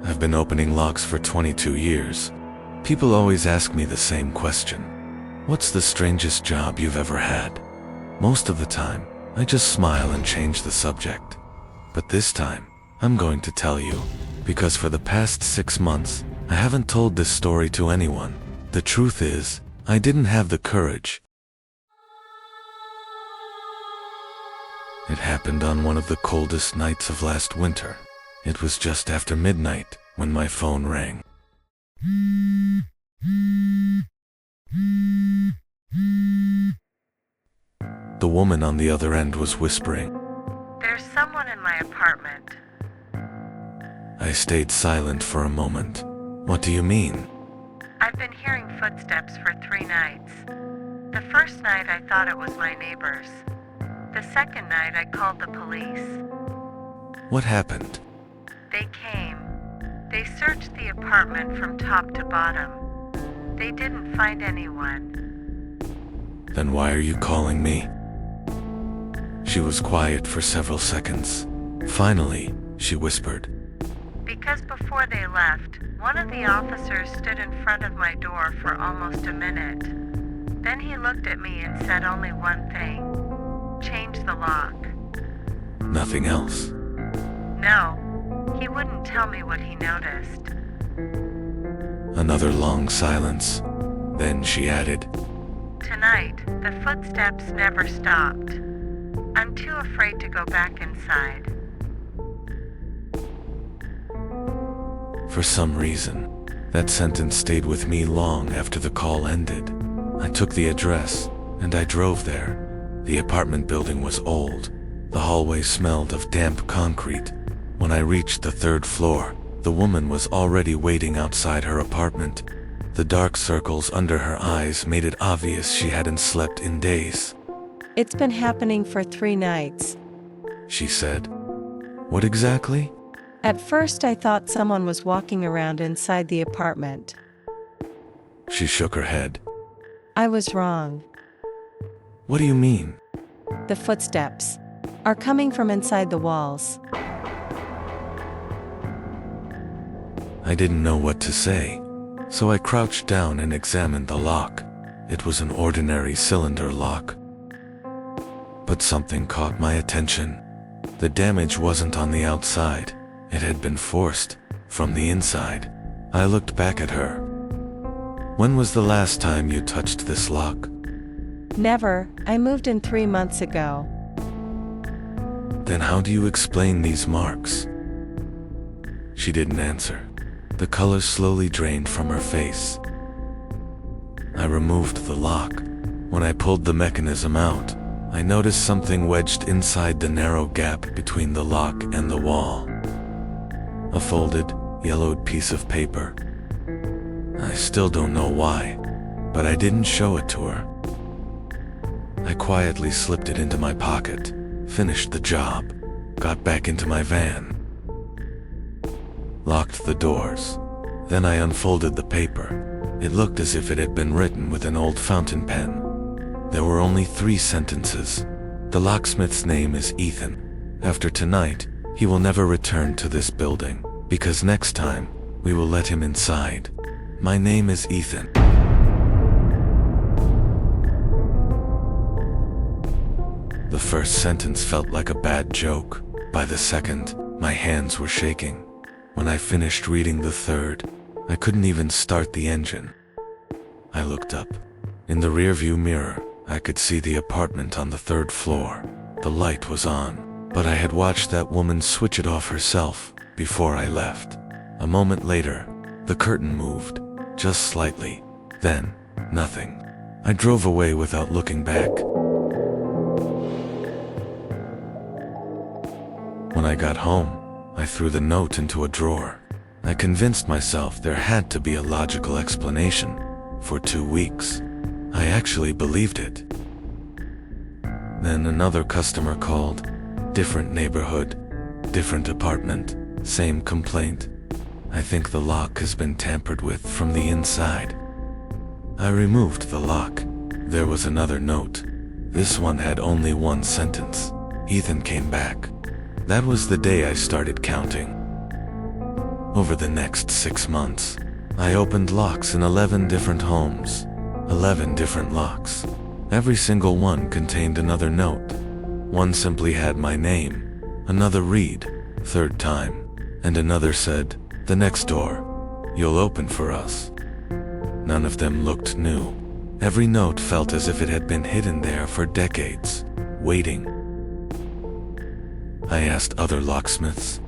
I've been opening locks for 22 years. People always ask me the same question. What's the strangest job you've ever had? Most of the time, I just smile and change the subject. But this time, I'm going to tell you, because for the past 6 months, I haven't told this story to anyone. The truth is, I didn't have the courage. It happened on one of the coldest nights of last winter. It was just after midnight when my phone rang. The woman on the other end was whispering. "There's someone in my apartment." I stayed silent for a moment. What do you mean? "I've been hearing footsteps for 3 nights. The first night I thought it was my neighbors. The second night I called the police. What happened? They came. They searched the apartment from top to bottom. They didn't find anyone." Then why are you calling me? She was quiet for several seconds. Finally, she whispered. "Because before they left, one of the officers stood in front of my door for almost a minute. Then he looked at me and said only one thing. Change the lock." Nothing else? "No. He wouldn't tell me what he noticed." Another long silence. Then she added, "Tonight, the footsteps never stopped. I'm too afraid to go back inside." For some reason, that sentence stayed with me long after the call ended. I took the address, and I drove there. The apartment building was old. The hallway smelled of damp concrete. When I reached the 3rd floor, the woman was already waiting outside her apartment. The dark circles under her eyes made it obvious she hadn't slept in days. "It's been happening for 3 nights," she said. What exactly? "At first I thought someone was walking around inside the apartment. She shook her head. I was wrong. What do you mean? The footsteps are coming from inside the walls." I didn't know what to say, so I crouched down and examined the lock. It was an ordinary cylinder lock. But something caught my attention. The damage wasn't on the outside. It had been forced from the inside. I looked back at her. When was the last time you touched this lock? "Never. I moved in 3 months ago." Then how do you explain these marks? She didn't answer. The color slowly drained from her face. I removed the lock. When I pulled the mechanism out, I noticed something wedged inside the narrow gap between the lock and the wall. A folded, yellowed piece of paper. I still don't know why, but I didn't show it to her. I quietly slipped it into my pocket, finished the job, got back into my van, locked the doors. Then I unfolded the paper. It looked as if it had been written with an old fountain pen. There were only 3 sentences. The locksmith's name is Ethan. After tonight, he will never return to this building, because next time, we will let him inside. My name is Ethan. The first sentence felt like a bad joke. By the second, my hands were shaking. When I finished reading the 3rd, I couldn't even start the engine. I looked up. In the rearview mirror, I could see the apartment on the 3rd floor. The light was on, but I had watched that woman switch it off herself before I left. A moment later, the curtain moved, just slightly. Then, nothing. I drove away without looking back. When I got home, I threw the note into a drawer. I convinced myself there had to be a logical explanation. For 2 weeks, I actually believed it. Then another customer called. Different neighborhood, different apartment, same complaint. I think the lock has been tampered with from the inside. I removed the lock. There was another note. This one had only 1 sentence. Ethan came back. That was the day I started counting. Over the next 6 months, I opened locks in 11 different homes. 11 different locks. Every single one contained another note. One simply had my name, another read, "Third time," and another said, "The next door. You'll open for us." None of them looked new. Every note felt as if it had been hidden there for decades, waiting. I asked other locksmiths.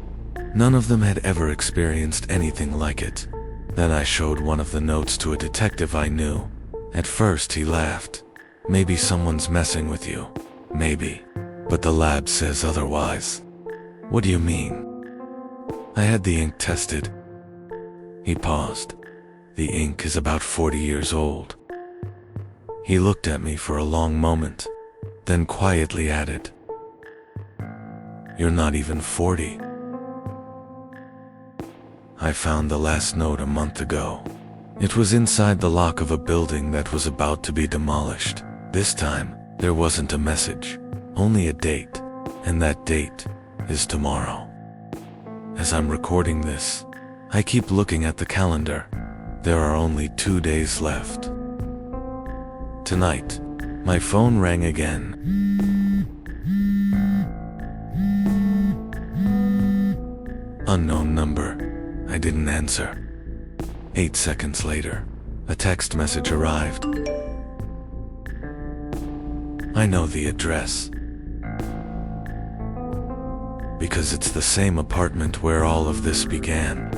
None of them had ever experienced anything like it. Then I showed one of the notes to a detective I knew. At first he laughed. "Maybe someone's messing with you. Maybe. But the lab says otherwise." "What do you mean?" "I had the ink tested." He paused. "The ink is about 40 years old." He looked at me for a long moment, then quietly added, "You're not even 40. I found the last note a month ago. It was inside the lock of a building that was about to be demolished. This time, there wasn't a message, only a date, and that date is tomorrow." As I'm recording this, I keep looking at the calendar. There are only 2 days left. Tonight, my phone rang again. Unknown number. I didn't answer. 8 seconds later, a text message arrived. "I know the address. Because it's the same apartment where all of this began.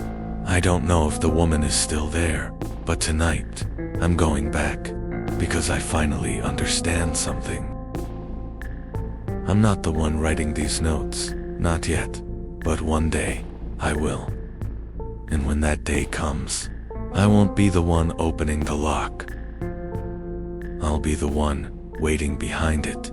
I don't know if the woman is still there, but tonight, I'm going back, because I finally understand something. I'm not the one writing these notes, not yet, but one day, I will. And when that day comes, I won't be the one opening the lock. I'll be the one waiting behind it."